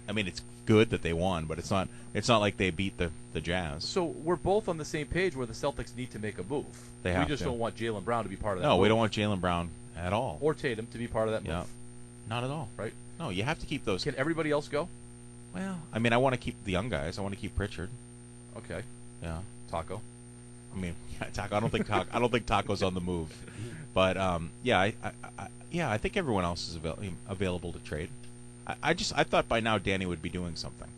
I mean, it's good that they won, but it's not like they beat the Jazz. So we're both on the same page where the Celtics need to make a move. They have We just to. don't want Jaylen Brown to be part of that. No, move. we don't want Jaylen Brown at all. Or Tatum to be part of that Yeah. move. Not at all. Right? No, you have to keep those. Can everybody else go? Well, I mean, I want to keep the young guys. I want to keep Pritchard. Okay. Yeah. Taco. I mean, Taco. I don't think Taco's on the move, but I think everyone else is available to trade. I thought by now Danny would be doing something.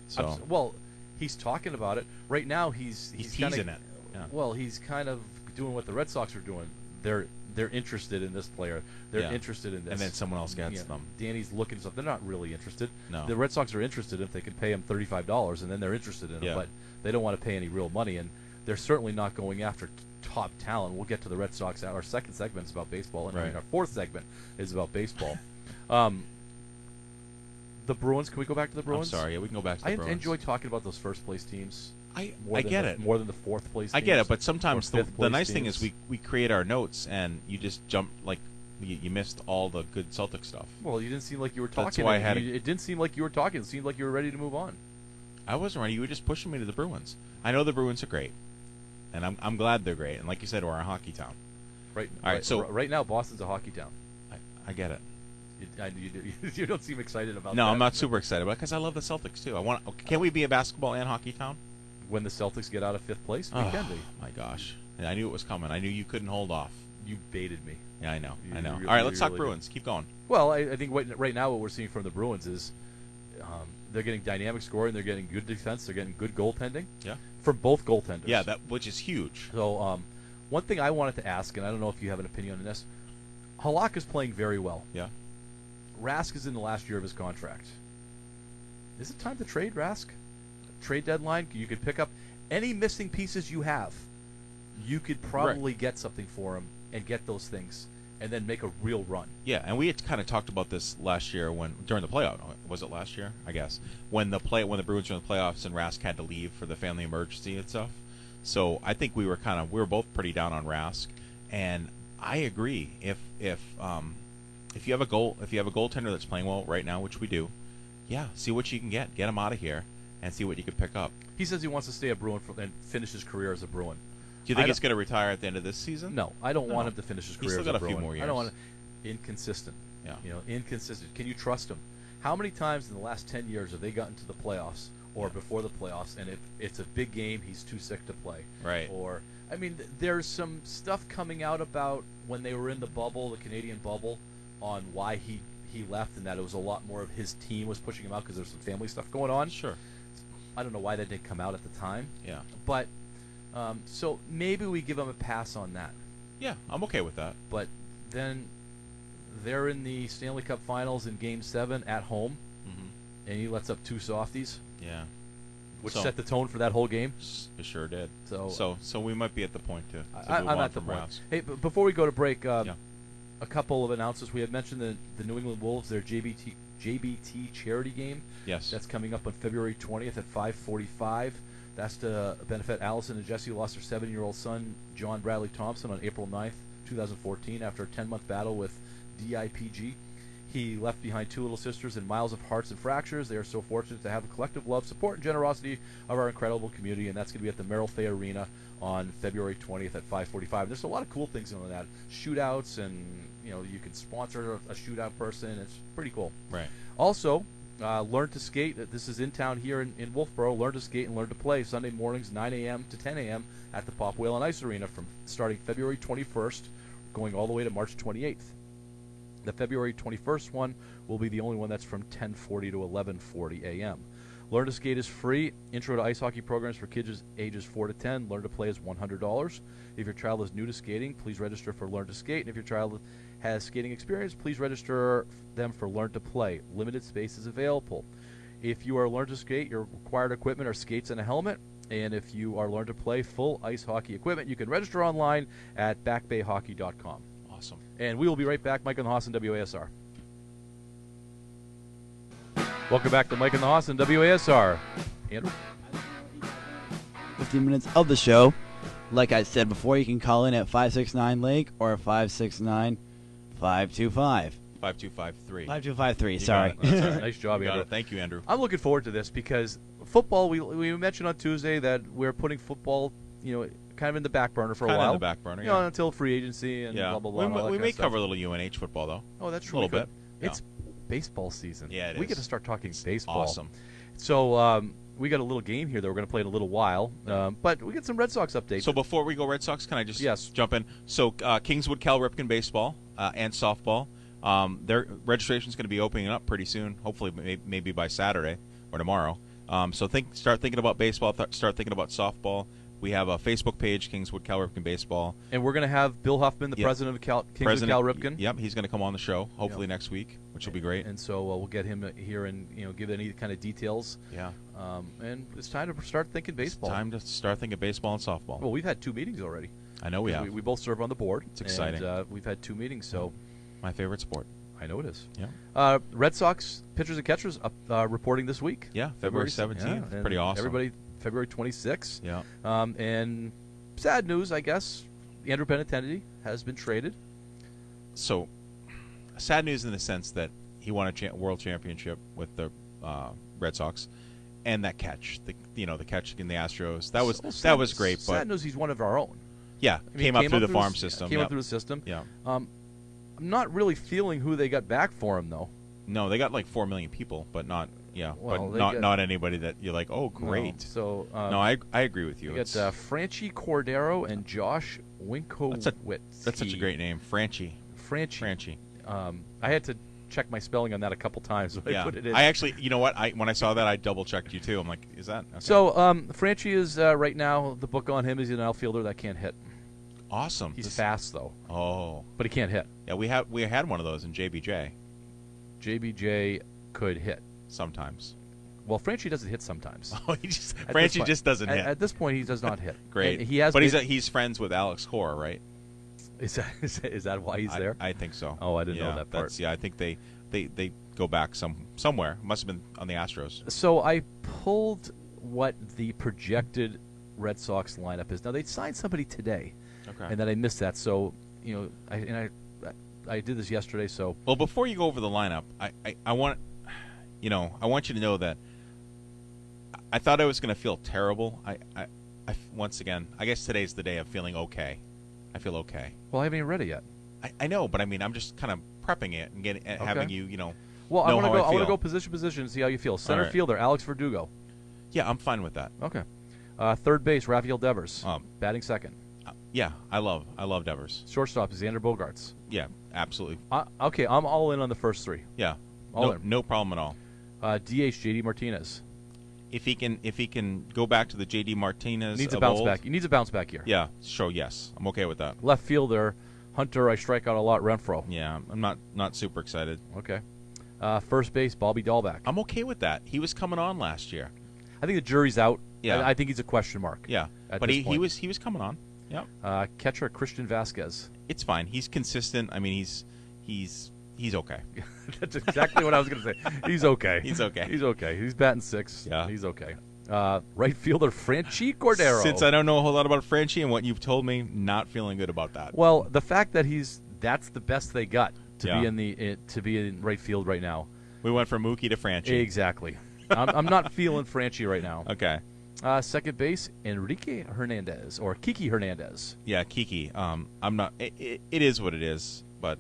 So well, he's talking about it right now. He's teasing it. Yeah. Well, he's kind of doing what the Red Sox are doing. They're interested in this player. They're interested in this, and then someone else gets them. Danny's looking at something. They're not really interested. No. The Red Sox are interested if they can pay him $35, and then they're interested in him. But they don't want to pay any real money, and they're certainly not going after top talent. We'll get to the Red Sox. Our second segment is about baseball, and I mean, our fourth segment is about baseball. The Bruins. Can we go back to the Bruins? I'm sorry. Yeah, we can go back to the Bruins. I enjoy talking about those first place teams. I get it. More than the fourth place teams. I get it, but sometimes the nice thing teams. is we create our notes, and you just jump, like, you missed all the good Celtic stuff. Well, you didn't seem like you were talking. That's why it didn't seem like you were talking. It seemed like you were ready to move on. I wasn't ready. You were just pushing me to the Bruins. I know the Bruins are great, and I'm glad they're great. And like you said, we're a hockey town. Right. All right. So right now, Boston's a hockey town. I get it. You don't seem excited about that. No, I'm not super excited about it because I love the Celtics too. Can we be a basketball and hockey town? When the Celtics get out of fifth place, we can be. My gosh. I knew it was coming. I knew you couldn't hold off. You baited me. Yeah, I know. Really, All right, let's talk Bruins. Keep going. Well, I think right now what we're seeing from the Bruins is they're getting dynamic scoring, they're getting good defense, they're getting good goaltending. Yeah. From both goaltenders. Yeah, which is huge. So one thing I wanted to ask, and I don't know if you have an opinion on this, Halak is playing very well. Yeah. Rask is in the last year of his contract. Is it time to trade Rask? Trade deadline? You could pick up any missing pieces you have. You could probably get something for him and get those things and then make a real run. Yeah, and we had kind of talked about this last year during the playoff. Was it last year? I guess when the Bruins were in the playoffs and Rask had to leave for the family emergency and stuff. So I think we were both pretty down on Rask, and I agree. If you have a goaltender that's playing well right now, which we do, see what you can get him out of here, and see what you can pick up. He says he wants to stay a Bruin and finish his career as a Bruin. Do you think he's going to retire at the end of this season? No, I don't want him to finish his career He's as still a got a few Bruin. more years. I don't want to. Inconsistent. Yeah. Inconsistent. Can you trust him? How many times in the last 10 years have they gotten to the playoffs or before the playoffs, and if it's a big game, he's too sick to play. Right. Or, I mean, there's some stuff coming out about when they were in the bubble, the Canadian bubble, on why he left, and that it was a lot more of his team was pushing him out because there's some family stuff going on. Sure. I don't know why that didn't come out at the time. Yeah. But, so maybe we give him a pass on that. Yeah, I'm okay with that. But then they're in the Stanley Cup Finals in Game 7 at home, and he lets up 2 softies. Yeah. Which set the tone for that whole game. It sure did. So we might be at the point to move I'm on at the from point. Rouse. Hey, before we go to break, a couple of announcements. We had mentioned the New England Wolves, their JBT charity game. Yes. That's coming up on February 20th at 5:45. That's to benefit Allison and Jesse, who lost their 7-year-old son, John Bradley Thompson, on April 9th, 2014, after a 10-month battle with DIPG. He left behind 2 little sisters and miles of hearts and fractures. They are so fortunate to have the collective love, support, and generosity of our incredible community, and that's going to be at the Merrill Fay Arena on February 20th at 5:45. There's a lot of cool things on that. Shootouts, and you can sponsor a shootout person. It's pretty cool. Right. Also, Learn to Skate. This is in town here in Wolfeboro. Learn to Skate and Learn to Play Sunday mornings 9 a.m. to 10 a.m. at the Pop Whale and Ice Arena from starting February 21st, going all the way to March 28th. The February 21st one will be the only one that's from 10:40 to 11:40 a.m. Learn to Skate is free. Intro to ice hockey programs for kids ages 4 to 10. Learn to Play is $100. If your child is new to skating, please register for Learn to Skate. And if your child has skating experience, please register them for Learn to Play. Limited space is available. If you are Learn to Skate, your required equipment are skates and a helmet. And if you are Learn to Play full ice hockey equipment, you can register online at backbayhockey.com. Awesome. And we will be right back. Mike and the Hoss and WASR. Welcome back to Mike and the Hoss and WASR. Andrew? 15 minutes of the show. Like I said before, you can call in at 569-LAKE or 569-525. 5253. 5253, sorry. That's all right. Nice job, Andrew. Thank you, Andrew. I'm looking forward to this because football, we mentioned on Tuesday that we're putting football, kind of in the back burner for a while. Kind of in the back burner, yeah. Until free agency and blah, blah, blah. and all that We kind may of stuff. cover a little UNH football, though. Oh, that's true. A little bit. It's baseball season. Yeah, it we is. get to start talking baseball. Awesome. So we got a little game here that we're going to play in a little while, but we get some Red Sox updates. So before we go Red Sox, can I just jump in? So Kingswood Cal Ripken baseball and softball, their registration is going to be opening up pretty soon, hopefully maybe by Saturday or tomorrow. So start thinking about baseball, start thinking about softball. We have a Facebook page, Kingswood Cal Ripken Baseball. And we're going to have Bill Huffman, the president of Kingswood Cal Ripken. Yep, he's going to come on the show, hopefully next week, which will be great. And so we'll get him here and give any kind of details. Yeah. And it's time to start thinking baseball. It's time to start thinking baseball and softball. Well, we've had 2 meetings already. I know we have. We both serve on the board. It's exciting. And we've had 2 meetings, so. My favorite sport. I know it is. Yeah. Red Sox pitchers and catchers reporting this week. Yeah, February 17th. Yeah, pretty awesome. Everybody, February 26th. Yeah. And sad news, I guess. Andrew Benintendi has been traded. So, sad news in the sense that he won a world championship with the Red Sox, and that catch, the catch in the Astros, that was great. But sad news, he's one of our own. Yeah, came up through the farm system. Came up through the system. Yeah. I'm not really feeling who they got back for him though. No, they got like 4 million people, but not. Yeah, well, but not anybody that you're like, oh, great. No. So no, I agree with you. We got Franchi Cordero and Josh Winkowitz. That's such a great name, Franchi. Franchi. I had to check my spelling on that a couple times. So I put it in. I actually, you know what? When I saw that, I double checked you too. I'm like, is that? Okay. So Franchi is right now. The book on him is an outfielder that can't hit. Awesome. He's fast though. Oh, but he can't hit. Yeah, we had one of those in JBJ. JBJ could hit. Sometimes. Well, Franchi doesn't hit sometimes. Oh, Franchi just doesn't hit. At this point, he does not hit. Great. And he has. But he's friends with Alex Cora, right? Is that why he's there? I think so. Oh, I didn't know that part. I think they go back somewhere. Must have been on the Astros. So I pulled what the projected Red Sox lineup is. Now they signed somebody today, and then I missed that. So I did this yesterday. So well, before you go over the lineup, I want. I want you to know that I thought I was going to feel terrible. I once again, I guess today's the day of feeling okay. I feel okay. Well, I haven't even read it yet. I know, but I mean, I'm just kind of prepping it and having you, Well, I want to go position and see how you feel. Center fielder Alex Verdugo. Yeah, I'm fine with that. Okay. Third base, Rafael Devers. Um, Batting second. Yeah, I love Devers. Shortstop, Xander Bogaerts. Yeah, absolutely. Okay, I'm all in on the first three. Yeah, All in. no problem at all. DH, JD Martinez. If he can go back to the JD Martinez Needs a of bounce old, back. He needs a bounce back year. Yeah, yes, I'm okay with that. Left fielder, Hunter. I strike out a lot. Renfro. Yeah, I'm not super excited. Okay. First base, Bobby Dahlback. I'm okay with that. He was coming on last year. I think the jury's out. Yeah. I think he's a question mark. Yeah, but he was coming on. Yeah. Catcher, Christian Vasquez. It's fine. He's consistent. I mean, he's okay. That's exactly what I was going to say. He's okay. He's okay. He's okay. He's batting sixth. Yeah. He's okay. Right fielder, Franchi Cordero. Since I don't know a whole lot about Franchi and what you've told me, not feeling good about that. Well, the fact that that's the best they got to Yeah. be in right field right now. We went from Mookie to Franchi. Exactly. I'm not feeling Franchi right now. Okay. Second base, Enrique Hernandez or Kiki Hernandez. Yeah, Kiki. I'm not. It is what it is, but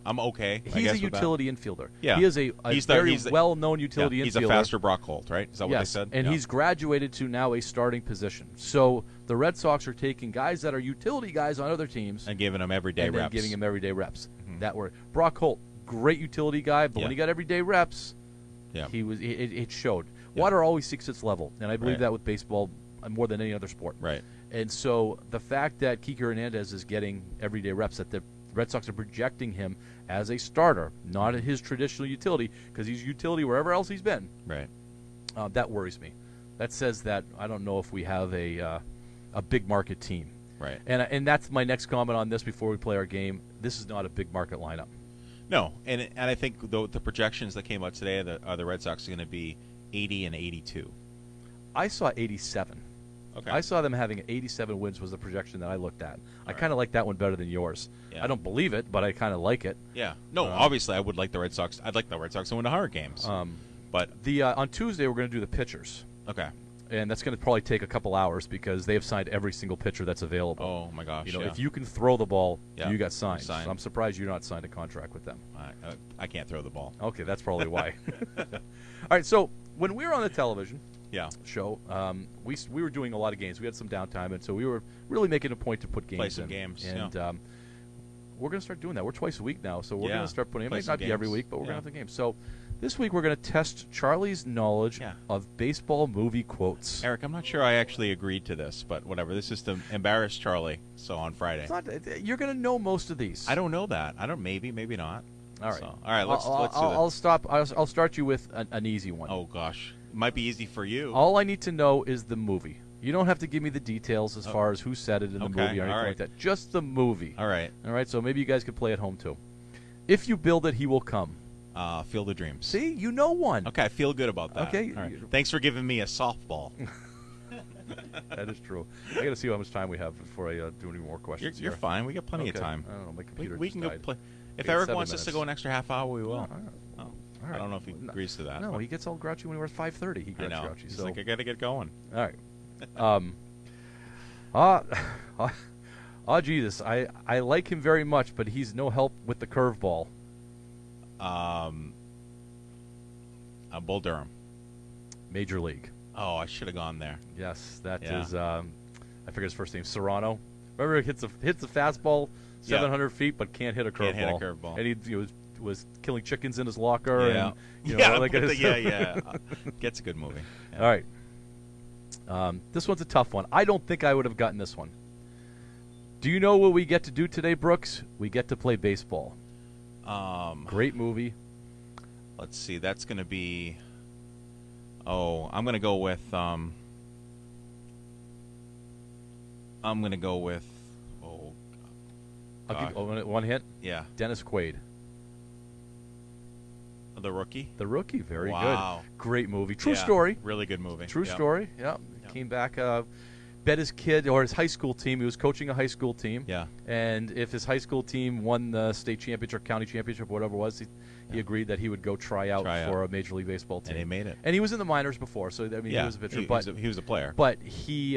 I'm okay. I He's guess a utility infielder. Yeah. He is a very well-known Yeah, utility he's infielder. a faster Brock Holt, right? Is that what they said? And Yeah. he's graduated to now a starting position. So the Red Sox are taking guys that are utility guys on other teams and giving him everyday and then reps. giving him everyday reps. Mhm. That were Brock Holt, great utility guy, but when Yeah. he got everyday reps, Yeah. it showed. Yeah. Water always seeks its level, and I believe Right. that with baseball more than any other sport. Right. And so the fact that Kiki Hernandez is getting everyday reps, that the Red Sox are projecting him as a starter, not his traditional utility, because he's utility wherever else he's been. Right. That worries me. That says that I don't know if we have a big market team. Right. And that's my next comment on this before we play our game. This is not a big market lineup. No, and I think the projections that came out today are the Red Sox are going to be 80 and 82. I saw 87. Okay. I saw them having 87 wins was the projection that I looked at. I right. kind of like that one better than yours. Yeah. I don't believe it, but I kind of like it. Yeah. No, obviously I would like the Red Sox. I'd like the Red Sox to win the 100 games. But on Tuesday we're going to do the pitchers. Okay. And that's going to probably take a couple hours because they have signed every single pitcher that's available. Oh my gosh! You know, yeah. if you can throw the ball, Yeah. you got signed. Signed. So I'm surprised you're not signed a contract with them. I can't throw the ball. Okay, that's probably why. All right, so when we were on the television Yeah. show, we were doing a lot of games. We had some downtime, and so we were really making a point to put games Play some in. games, And yeah. we're going to start doing that. We're twice a week now, so we're Yeah. going to start putting. It Play might some not be every games. week, but we're Yeah. going to have the games. So this week we're going to test Charlie's knowledge Yeah. of baseball movie quotes. Eric, I'm not sure I actually agreed to this, but whatever. This is to embarrass Charlie. So on Friday. It's not, you're going to know most of these. I don't know that. I don't. Maybe not. All right. So, all right. Let's do I'll stop. I'll start you with an easy one. Oh gosh, it might be easy for you. All I need to know is the movie. You don't have to give me the details as far as who said it in the Okay, movie or anything all right. like that. Just the movie. All right. All right. So maybe you guys could play at home too. If you build it, he will come. Field of Dreams. See, you know one. Okay, I feel good about that. Okay. All right. Thanks for giving me a softball. That is true. I got to see how much time we have before I do any more questions. You're here. fine. We got plenty of Okay. time. I don't know. My computer We just can go died. play. If Okay, Eric 7 wants us to minutes. go an extra half hour, we will. All Oh. right. I don't know if he agrees to that. No, but he gets all grouchy when we're at 5:30. He I gets know. grouchy. He's So like, I got to get going. all right. Jesus, I like him very much, but he's no help with the curveball. Bull Durham. Major League. Oh, I should have gone there. Yes, that Yeah. is. I forget his first name. Serrano. Remember, he hits a fastball 700 feet, but can't hit a curveball. Can't hit a curveball. And he was killing chickens in his locker. Yeah. And, you know, like yeah. Gets a good movie. Yeah. All right. This one's a tough one. I don't think I would have gotten this one. Do you know what we get to do today, Brooks? We get to play baseball. Great movie. Let's see. That's going to be. Oh, I'm going to go with. I'm going to go with. Oh. I'll give one hint. Yeah. Dennis Quaid. The Rookie. The Rookie. Very Wow. good. Great movie. True Yeah, story. Really good movie. True Yeah. story. Yeah. Yeah. Came back, bet his kid or his high school team. He was coaching a high school team. Yeah. And if his high school team won the state championship, county championship, whatever it was, he agreed that he would go try out for a Major League Baseball team. And he made it. And he was in the minors before, so I mean, Yeah. he was a pitcher. He was a player. But he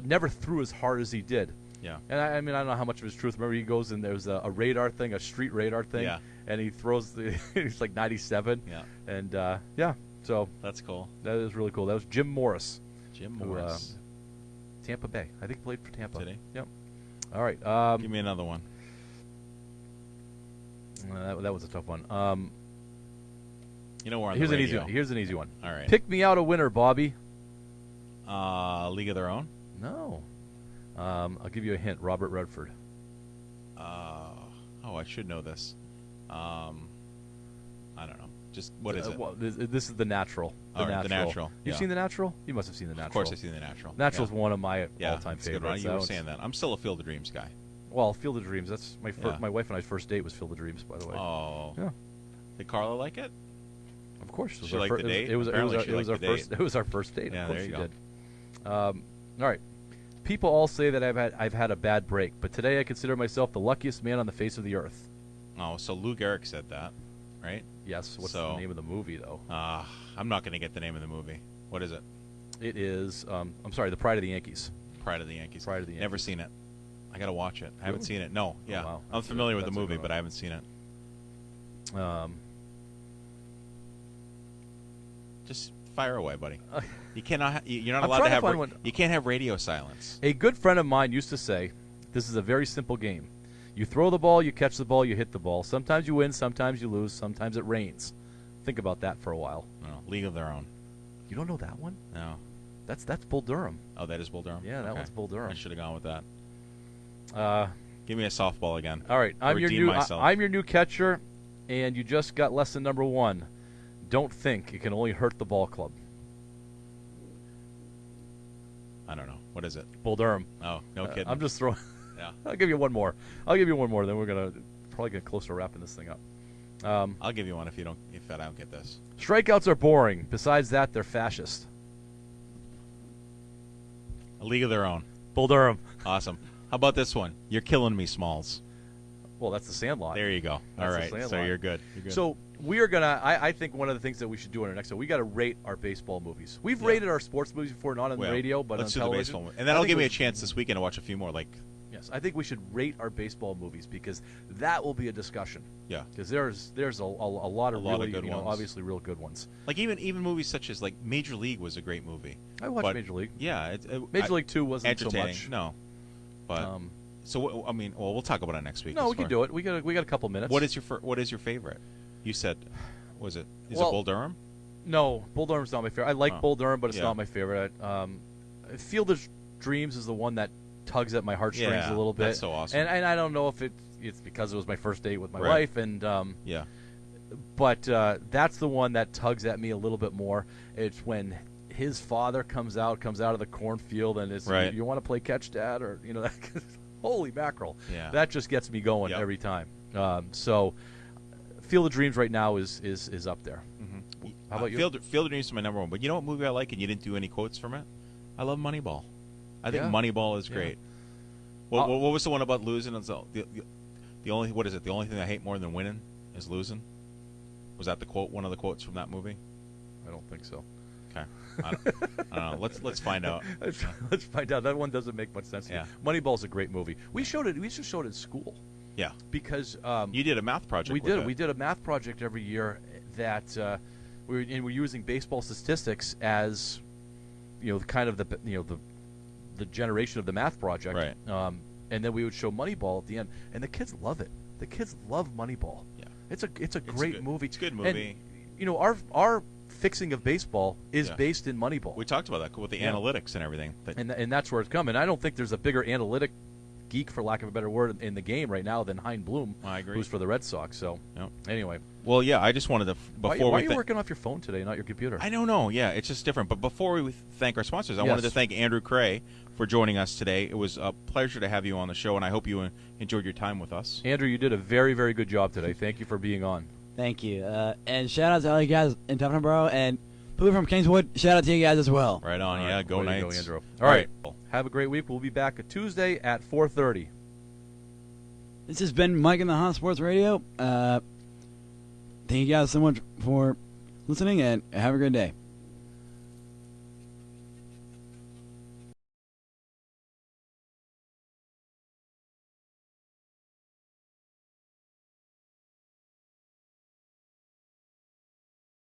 never threw as hard as he did. Yeah. And I mean, I don't know how much of his truth. Remember, he goes and there's a radar thing, a street radar thing. Yeah. And he throws he's like 97. Yeah. And yeah. So That's cool. that is really cool. That was Jim Morris. Jim who, Morris. Tampa Bay. I think he played for Tampa. Did he? Yep. All right. Give me another one. That was a tough one. You know we're on Here's the an radio. easy one. Here's an easy one. All right. Pick me out a winner, Bobby. League of Their Own. No. I'll give you a hint. Robert Redford. I should know this. I don't know. Just what is it? Well, this is The Natural. The Natural. You've seen The Natural? You must have seen The Natural. Of course, I've seen The Natural. Natural's one of my yeah, all-time it's a good favorites. one. You were saying that. I'm still a Field of Dreams guy. Well, Field of Dreams. That's my Yeah. my wife and I's first date was Field of Dreams, by the way. Oh. Yeah. Did Carla like it? Of course. It was She our liked fir- the date? It was Apparently our she liked the first. date. It was our first date. Yeah, Of course there you she go. did. All right. People all say that I've had a bad break, but today I consider myself the luckiest man on the face of the earth. Oh, so Lou Gehrig said that, right? Yes. What's So- the name of the movie, though? I'm not going to get the name of the movie. What is it? It is. I'm sorry. The Pride of the Yankees. Pride of the Yankees. Pride of the Yankees. Never seen it. I got to watch it. I haven't Really? seen it. No. Yeah. wow. I'm familiar with the That's a movie, good but one. I haven't seen it. Just fire away, buddy. You cannot. You're not I'm allowed trying to to have. find one. You can't have radio silence. A good friend of mine used to say, "This is a very simple game. You throw the ball, you catch the ball, you hit the ball. Sometimes you win, sometimes you lose, sometimes it rains." Think about that for a while. No. League of Their Own. You don't know that one? No. That's Bull Durham. Oh, that is Bull Durham. Yeah, that Okay. one's Bull Durham. I should have gone with that. Uh, Give me a softball again. all right, I'm Redeem your myself. new catcher, and you just got lesson number 1. Don't think it can only hurt the ball club. I don't know. What is it? Bull Durham. Oh, no kidding. I'm just throwing. Yeah. I'll give you one more. Then we're probably get close to wrapping this thing up. I'll give you one if I don't get this. Strikeouts are boring. Besides that, they're fascist. A League of Their Own. Bull Durham. Awesome. How about this one? You're killing me, Smalls. Well, that's the Sandlot. There you go. That's All the right. So Sandlot. you're good. You're good. So we are gonna. I think one of the things that we should do in our next show, we got to rate our baseball movies. We've rated our sports movies before, not on the Well, radio, but let's on do the television. baseball one. And that'll I think give me we a chance this weekend to watch a few more. Yes, I think we should rate our baseball movies because that will be a discussion. Yeah. Because there's a lot of really good ones. obviously real good ones. Like even movies such as Major League was a great movie. I watched But, Major League. Yeah. Major League 2 wasn't so entertaining. much. No. But so I mean, well, we'll talk about it next week. No, we can do it. We got a couple minutes. What is your favorite? You said, was it? Is Well, it Bull Durham? No, Bull Durham's not my favorite. I like Bull Durham, but it's Yeah. not my favorite. Field of Dreams is the one that tugs at my heartstrings Yeah, a little bit. that's so awesome. And I don't know if it's because it was my first date with my Right. wife, and Yeah. but that's the one that tugs at me a little bit more. It's when his father comes out of the cornfield, and it's Right. you want to play catch, Dad, or that, holy mackerel. Yeah. That just gets me going Yep. every time. So, Field of Dreams right now is up there. Mm-hmm. How about you? Field of Dreams is my number one. But you know what movie I like, and you didn't do any quotes from it? I love Moneyball. I think Yeah. Moneyball is Yeah. great. What was the one about losing? It's the only what is it? The only thing I hate more than winning is losing. Was that the quote? One of the quotes from that movie? I don't think so. Okay. I don't know. Let's find out. Let's find out. That one doesn't make much sense. Yeah. Moneyball's a great movie. We showed it. We just showed it in school Yeah. because You did a math project. we with did. it. We did a math project every year that we're using baseball statistics as kind of the generation of the math project. Right. And then we would show Moneyball at the end, and the kids love it. The kids love Moneyball. Yeah. It's a great good. movie. It's a good movie. And, our fixing of baseball is Yeah. based in Moneyball. We talked about that with the Yeah. analytics and everything. And that's where it's coming. I don't think there's a bigger analytic geek, for lack of a better word, in the game right now than Hein Bloom, I agree. who's for the Red Sox. So, Yep. anyway. Well, yeah, I just wanted to Why before are we you working off your phone today, not your computer? I don't know. Yeah, it's just different. But before we thank our sponsors, I wanted to Yes. thank Andrew Cray for joining us today. It was a pleasure to have you on the show, and I hope you enjoyed your time with us. Andrew, you did a very, very good job today. Thank you for being on. Thank you. And shout out to all you guys in Tufnboro and people from Kingswood. Shout out to you guys as well. Right on. All Yeah, right, go way to Knights. Andrew. All right. Have a great week. We'll be back at Tuesday at 4:30. This has been Mike and the Hot Sports Radio. Thank you guys so much for listening, and have a great day.